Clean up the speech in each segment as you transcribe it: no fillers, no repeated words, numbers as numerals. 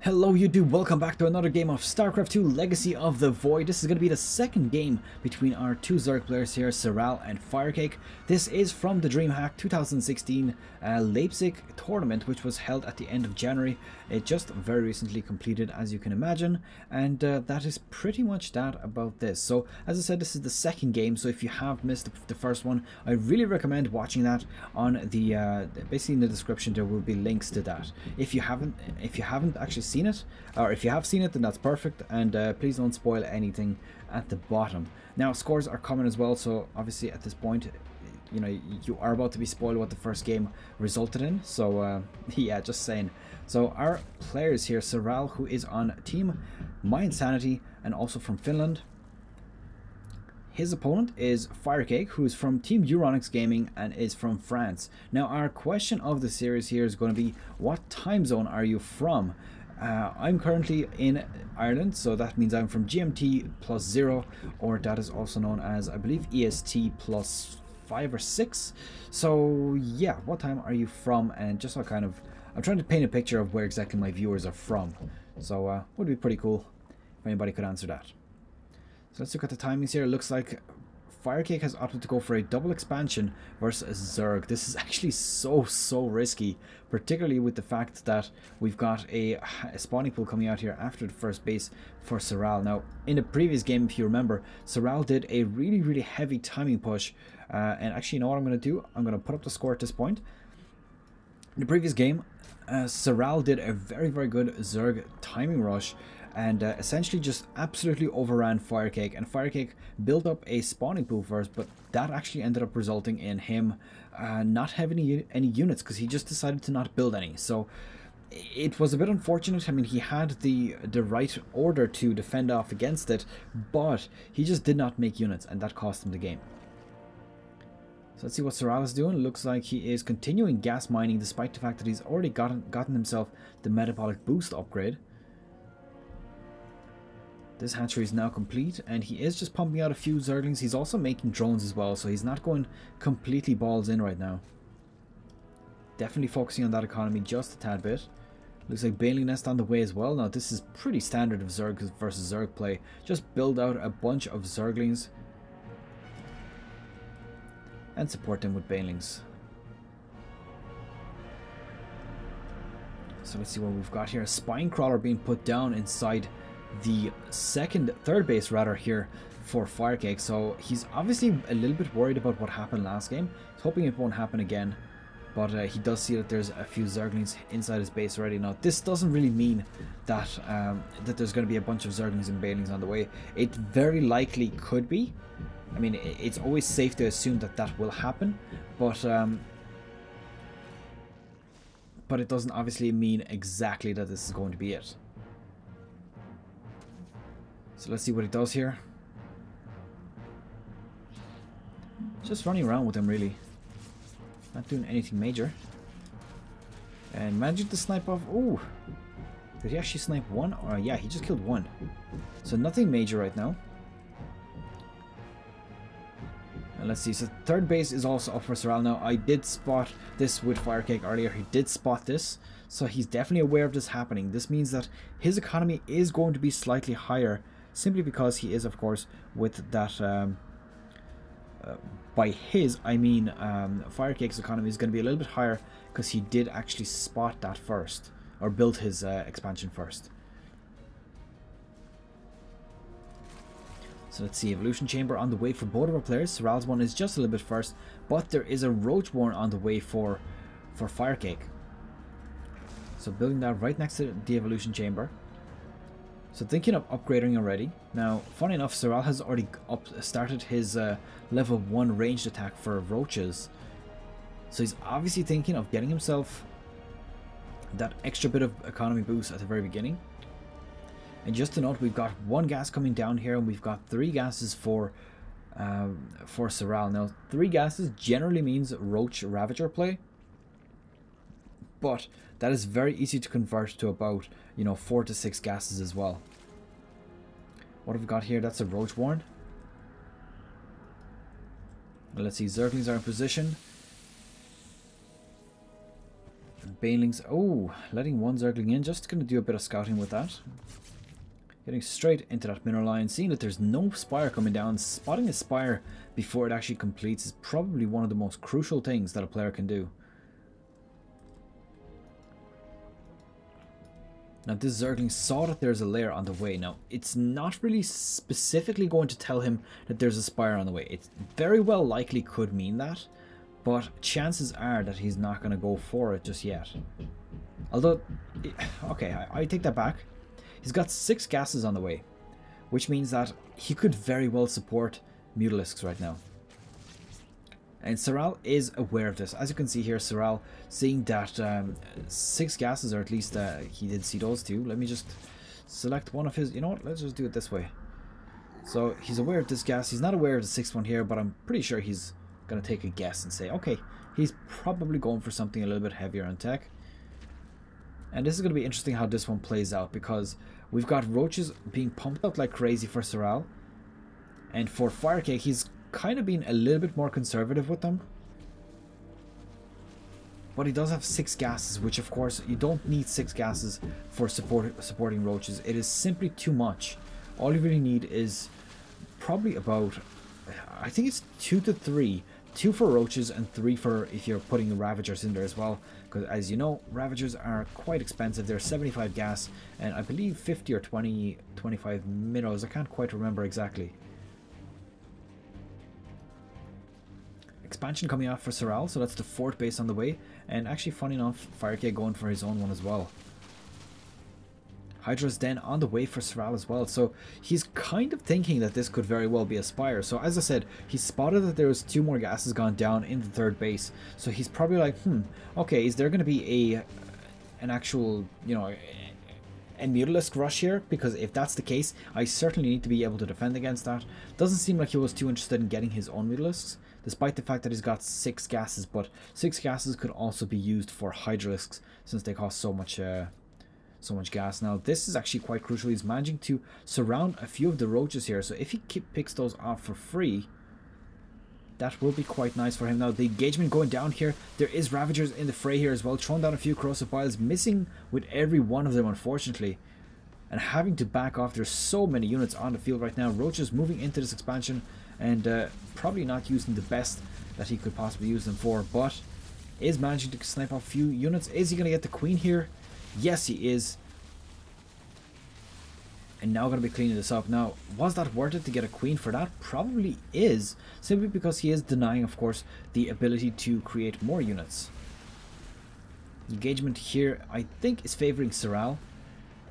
Hello YouTube, welcome back to another game of Starcraft 2 Legacy of the Void. This is going to be the second game between our two Zerg players here, Serral and FireCake. This is from the Dreamhack 2016 Leipzig tournament, which was held at the end of January. It just very recently completed, as you can imagine, and that is pretty much that about this. So as I said, this is the second game, so if you have missed the first one, I really recommend watching that. On the basically in the description there will be links to that. If you haven't actually seen it, or if you have seen it, then that's perfect, and please don't spoil anything at the bottom. Now scores are coming as well, so obviously at this point, you know, you are about to be spoiled what the first game resulted in, so yeah, just saying. So our players here, Serral, who is on team mYinsanity and also from Finland. His opponent is FireCake, who is from Team Euronics Gaming and is from France. Now our question of the series here is going to be, what time zone are you from? I'm currently in Ireland, so that means I'm from GMT +0, or that is also known as, I believe, EST +5 or 6. So yeah, what time are you from? And just so I'm trying to paint a picture of where exactly my viewers are from. So would be pretty cool if anybody could answer that. So let's look at the timings here. It looks like FireCake has opted to go for a double expansion versus Zerg. This is actually so risky, particularly with the fact that we've got a spawning pool coming out here after the first base for Serral. Now, in the previous game, if you remember, Serral did a really heavy timing push. And actually, you know what I'm going to do? I'm going to put up the score at this point. In the previous game, Serral did a very good Zerg timing rush, and essentially just absolutely overran FireCake, and FireCake built up a spawning pool first, but that actually ended up resulting in him not having any units, because he just decided to not build any. So it was a bit unfortunate. I mean, he had the right order to defend off against it, but he just did not make units, and that cost him the game. So let's see what Serral is doing. Looks like he is continuing gas mining, despite the fact that he's already gotten himself the metabolic boost upgrade. This hatchery is now complete, and he is just pumping out a few Zerglings. He's also making drones as well, so he's not going completely balls in right now. Definitely focusing on that economy just a tad bit. Looks like Baneling Nest on the way as well. Now this is pretty standard of Zerg versus Zerg play. Just build out a bunch of Zerglings and support them with Banelings. So let's see what we've got here. A Spine Crawler being put down inside the third base rather here for FireCake. So he's obviously a little bit worried about what happened last game. He's hoping it won't happen again, but he does see that there's a few Zerglings inside his base already. Now this doesn't really mean that that there's going to be a bunch of Zerglings and Banelings on the way. It very likely could be. I mean, it's always safe to assume that that will happen, but it doesn't obviously mean exactly that this is going to be it. So let's see what he does here. Just running around with him, really. Not doing anything major. And managing to snipe off... Ooh! Did he actually snipe one? Or yeah, he just killed one. So nothing major right now. And let's see, so third base is also up for Serral now. I did spot this with FireCake earlier. He did spot this, so he's definitely aware of this happening. This means that his economy is going to be slightly higher, simply because he is, of course, with that... by his, I mean FireCake's economy is going to be a little bit higher because he did actually spot that first, or build his expansion first. So let's see, Evolution Chamber on the way for both of our players. Serral's one is just a little bit first, but there is a Roachborn on the way for FireCake. So building that right next to the Evolution Chamber. So thinking of upgrading already. Now, funny enough, Serral has already started his level 1 ranged attack for roaches. So he's obviously thinking of getting himself that extra bit of economy boost at the very beginning. And just to note, we've got one gas coming down here, and we've got 3 gases for Serral. Now, 3 gases generally means Roach Ravager play, but that is very easy to convert to about, you know, 4 to 6 gases as well. What have we got here? That's a Roach Warren. Let's see, Zerglings are in position. Banelings. Oh, letting one Zergling in. Just going to do a bit of scouting with that. Getting straight into that mineral line. Seeing that there's no Spire coming down. Spotting a Spire before it actually completes is probably one of the most crucial things that a player can do. Now this Zergling saw that there's a lair on the way. Now it's not really specifically going to tell him that there's a Spire on the way. It very well likely could mean that, but chances are that he's not going to go for it just yet. Although, okay, I take that back. He's got 6 gases on the way, which means that he could very well support Mutalisks right now. And Serral is aware of this. As you can see here, Serral seeing that 6 gases, or at least he did see those 2. Let me just select one of his. You know what? Let's just do it this way. So he's aware of this gas. He's not aware of the 6th one here, but I'm pretty sure he's going to take a guess and say, okay, he's probably going for something a little bit heavier on tech. And this is going to be interesting how this one plays out, because we've got roaches being pumped out like crazy for Serral. And for FireCake, he's kind of being a little bit more conservative with them, but he does have 6 gases, which of course you don't need 6 gases for supporting roaches. It is simply too much. All you really need is probably about, I think it's 2 to 3, 2 for roaches and 3 for if you're putting the Ravagers in there as well, because as you know, Ravagers are quite expensive. They're 75 gas and I believe 50 or 25 minerals. I can't quite remember exactly. Expansion coming out for Serral, so that's the 4th base on the way. And actually, funny enough, FireCake going for his own one as well. Hydra's Den on the way for Serral as well, so he's kind of thinking that this could very well be a Spire. So as I said, he spotted that there was 2 more gases gone down in the 3rd base, so he's probably like, okay, is there going to be an actual, you know, a Mutalisk rush here? Because if that's the case, I certainly need to be able to defend against that. Doesn't seem like he was too interested in getting his own Mutalisks, despite the fact that he's got 6 gases, but 6 gases could also be used for Hydralisks since they cost so much gas. Now this is actually quite crucial. He's managing to surround a few of the roaches here, so if he picks those off for free, that will be quite nice for him. Now the engagement going down here, there is Ravagers in the fray here as well, throwing down a few corrosive piles, missing with every one of them unfortunately, and having to back off. There's so many units on the field right now. Roaches moving into this expansion and probably not using the best that he could possibly use them for, but is managing to snipe off a few units. Is he going to get the queen here? Yes, he is. And now going to be cleaning this up. Now, was that worth it to get a queen for that? Probably is, simply because he is denying, of course, the ability to create more units. Engagement here, I think, is favoring Serral.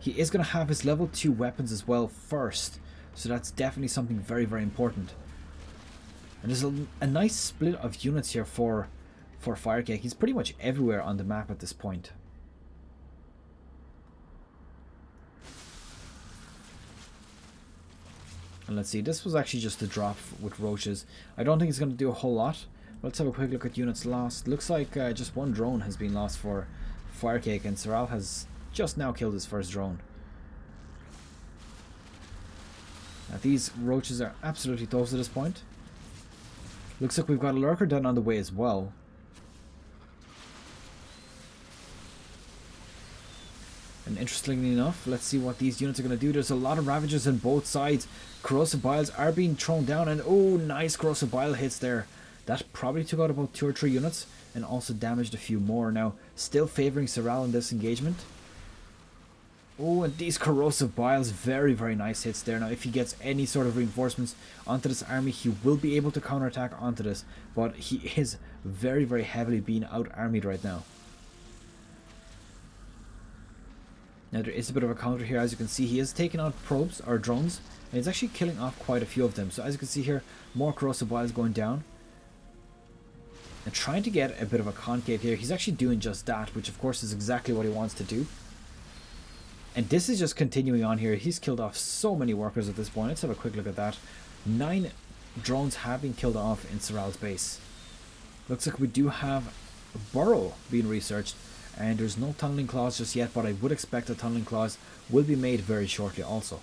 He is going to have his level 2 weapons as well first, so that's definitely something very, very important. And there's a nice split of units here for FireCake. He's pretty much everywhere on the map at this point. And let's see, this was actually just a drop with roaches. I don't think it's going to do a whole lot. Let's have a quick look at units lost. Looks like just 1 drone has been lost for FireCake, and Serral has just now killed his first drone. Now these roaches are absolutely toast at this point. Looks like we've got a lurker down on the way as well. And interestingly enough, let's see what these units are going to do. There's a lot of Ravagers on both sides. Corrosive Biles are being thrown down, and oh, nice Corrosive Bile hits there. That probably took out about 2 or 3 units and also damaged a few more. Now, still favoring Serral in this engagement. Oh, and these Corrosive Biles, very, very nice hits there. Now, if he gets any sort of reinforcements onto this army, he will be able to counterattack onto this. But he is very, very heavily being out-armied right now. Now, there is a bit of a counter here. As you can see, he is taking out probes, or drones, and he's actually killing off quite a few of them. So, as you can see here, more Corrosive Biles going down. And trying to get a bit of a concave here. He's actually doing just that, which of course is exactly what he wants to do. And this is just continuing on here. He's killed off so many workers at this point. Let's have a quick look at that. 9 drones have been killed off in Serral's base. Looks like we do have a burrow being researched. And there's no tunneling claws just yet, but I would expect a tunneling claws will be made very shortly also.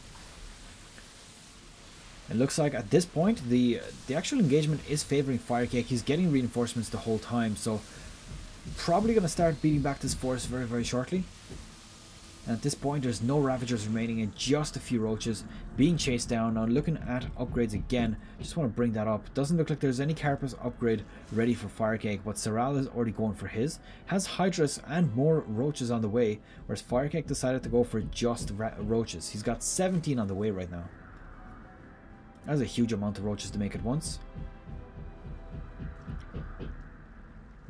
It looks like at this point the actual engagement is favoring FireCake. He's getting reinforcements the whole time, so probably going to start beating back this force very, very shortly. And at this point, there's no Ravagers remaining and just a few Roaches being chased down. Now, looking at upgrades again, just want to bring that up. Doesn't look like there's any Carapace upgrade ready for FireCake, but Serral is already going for his. Has Hydras and more Roaches on the way, whereas FireCake decided to go for just Roaches. He's got 17 on the way right now. That's a huge amount of Roaches to make at once.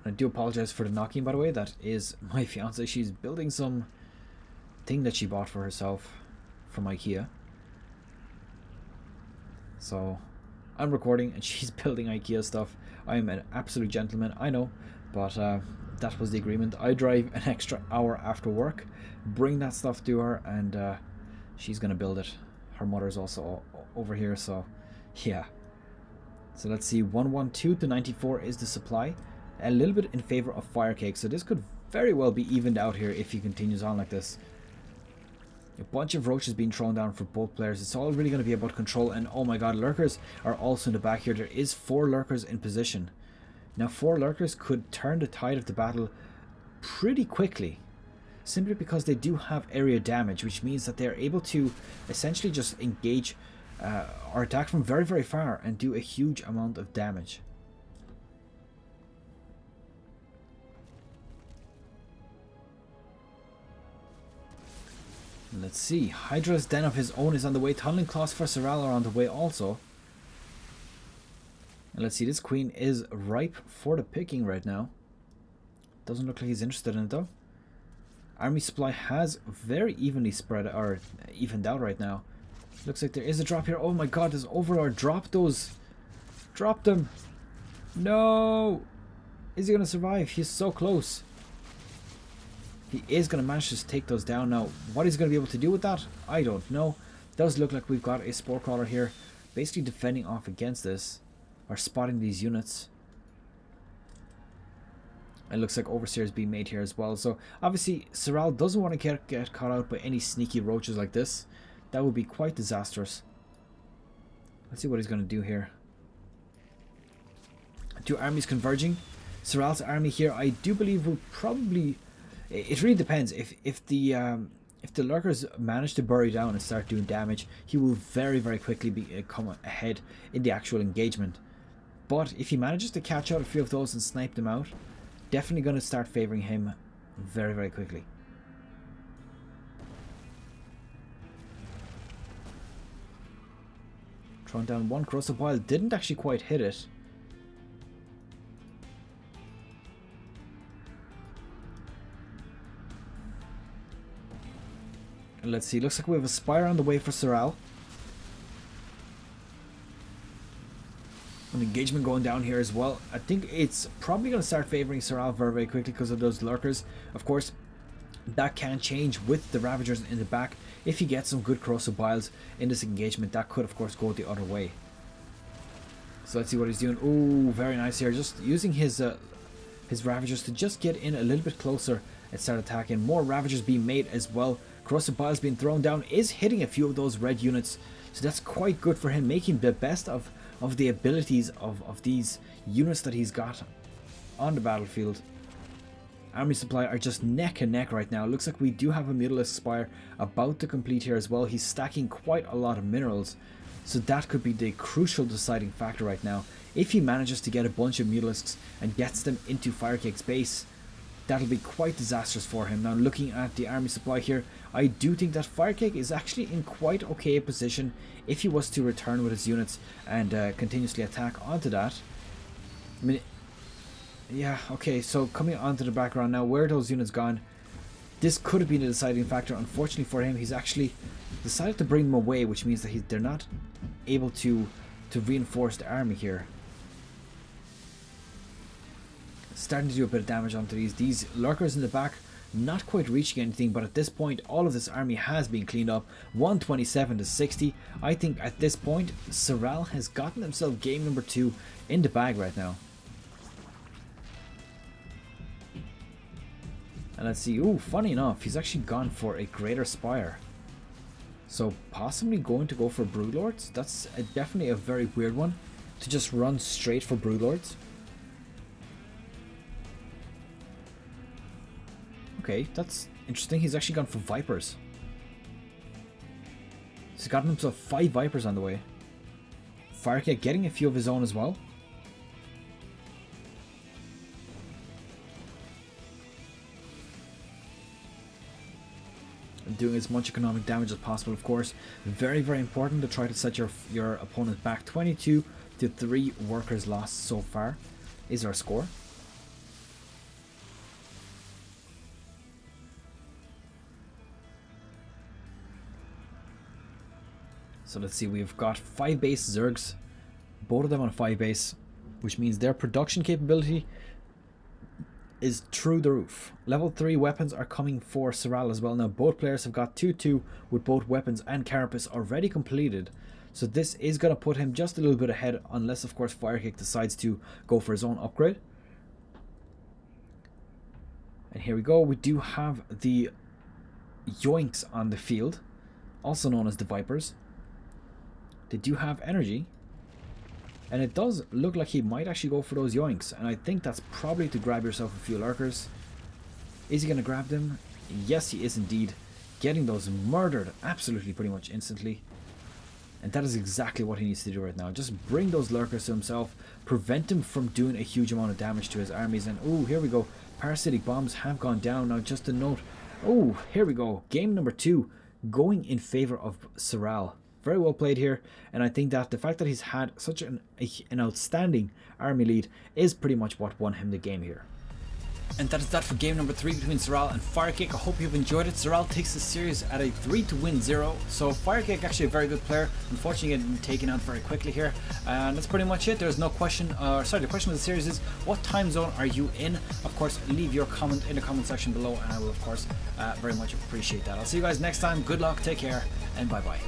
I do apologize for the knocking, by the way. That is my fiance. She's building some thing that she bought for herself from IKEA. So I'm recording and she's building IKEA stuff. I am an absolute gentleman, I know, but that was the agreement. I drive an extra hour after work, bring that stuff to her, and she's gonna build it. Her mother's also over here, so yeah. So let's see, 112 to 94 is the supply. A little bit in favor of FireCake, so this could very well be evened out here if he continues on like this. A bunch of Roaches being thrown down for both players. It's all really going to be about control, and oh my god, Lurkers are also in the back here. There is 4 Lurkers in position. Now 4 Lurkers could turn the tide of the battle pretty quickly, simply because they do have area damage, which means that they're able to essentially just engage or attack from very, very far and do a huge amount of damage. Let's see, Hydra's Den of his own is on the way. Tunneling Claws for Serral are on the way also. And let's see, this queen is ripe for the picking right now. Doesn't look like he's interested in it though. Army supply has very evenly spread or evened out right now. Looks like there is a drop here. Oh my god, there's Overlord. Drop those. Drop them. No. Is he going to survive? He's so close. He is going to manage to take those down. Now, what he's going to be able to do with that, I don't know. Does look like we've got a Spore Crawler here, basically defending off against this, or spotting these units. It looks like Overseer is being made here as well. So, obviously, Serral doesn't want to get caught out by any sneaky Roaches like this. That would be quite disastrous. Let's see what he's going to do here. 2 armies converging. Serral's army here, I do believe, will probably... It really depends. If the Lurkers manage to bury down and start doing damage, he will very, very quickly come ahead in the actual engagement. But if he manages to catch out a few of those and snipe them out, definitely going to start favoring him very, very quickly. Throwing down 1 Corrosive Bile, didn't actually quite hit it. Let's see, looks like we have a Spire on the way for Serral. An engagement going down here as well. I think it's probably going to start favoring Serral very, very quickly because of those Lurkers. Of course, that can change with the Ravagers in the back. If he gets some good Corrosive Biles in this engagement, that could of course go the other way. So let's see what he's doing. Ooh, very nice here. Just using his Ravagers to just get in a little bit closer and start attacking. More Ravagers being made as well. Corrosive Biles being thrown down is hitting a few of those red units, so that's quite good for him, making the best of the abilities of these units that he's got on the battlefield. Army supply are just neck and neck right now. Looks like we do have a Mutalisk Spire about to complete here as well. He's stacking quite a lot of minerals, so that could be the crucial deciding factor right now. If he manages to get a bunch of Mutalisks and gets them into FireCake's base, that'll be quite disastrous for him. Now, looking at the army supply here, I do think that FireCake is actually in quite okay position if he was to return with his units and continuously attack onto that. I mean, yeah, okay, so coming onto the background now, where are those units gone? This could have been a deciding factor. Unfortunately for him, he's actually decided to bring them away, which means that they're not able to reinforce the army here. Starting to do a bit of damage onto these Lurkers in the back, not quite reaching anything, but at this point all of this army has been cleaned up. 127 to 60. I think at this point Serral has gotten himself game number 2 in the bag right now. And let's see, ooh, funny enough, he's actually gone for a Greater Spire. So possibly going to go for Broodlords. That's definitely a very weird one, to just run straight for Broodlords. Okay, that's interesting. He's actually gone for Vipers. He's gotten himself 5 Vipers on the way. FireCake getting a few of his own as well. And doing as much economic damage as possible, of course. Very, very important to try to set your opponent back. 22 to 3 workers lost so far is our score. So let's see, we've got 5 base Zergs, both of them on 5 base, which means their production capability is through the roof. Level 3 weapons are coming for Serral as well. Now both players have got 2-2 with both weapons and carapace already completed. So this is going to put him just a little bit ahead, unless of course FireCake decides to go for his own upgrade. And here we go, we do have the Yoinks on the field, also known as the Vipers. They do have energy, and it does look like he might actually go for those Yoinks, and I think that's probably to grab yourself a few lurkers. Is he going to grab them? Yes, he is indeed. Getting those murdered absolutely pretty much instantly, and that is exactly what he needs to do right now. Just bring those lurkers to himself, prevent him from doing a huge amount of damage to his armies. And oh, here we go, parasitic bombs have gone down. Now just a note, oh, here we go, game number 2 going in favor of Serral. Very well played here, and I think that the fact that he's had such an outstanding army lead is pretty much what won him the game here. And that is that for game number 3 between Serral and FireCake. I hope you've enjoyed it. Serral takes the series at a 3-0, so FireCake actually a very good player. Unfortunately getting taken out very quickly here, and that's pretty much it. There's no question, the question of the series is, what time zone are you in? Of course, leave your comment in the comment section below, and I will of course very much appreciate that. I'll see you guys next time. Good luck, take care, and bye bye.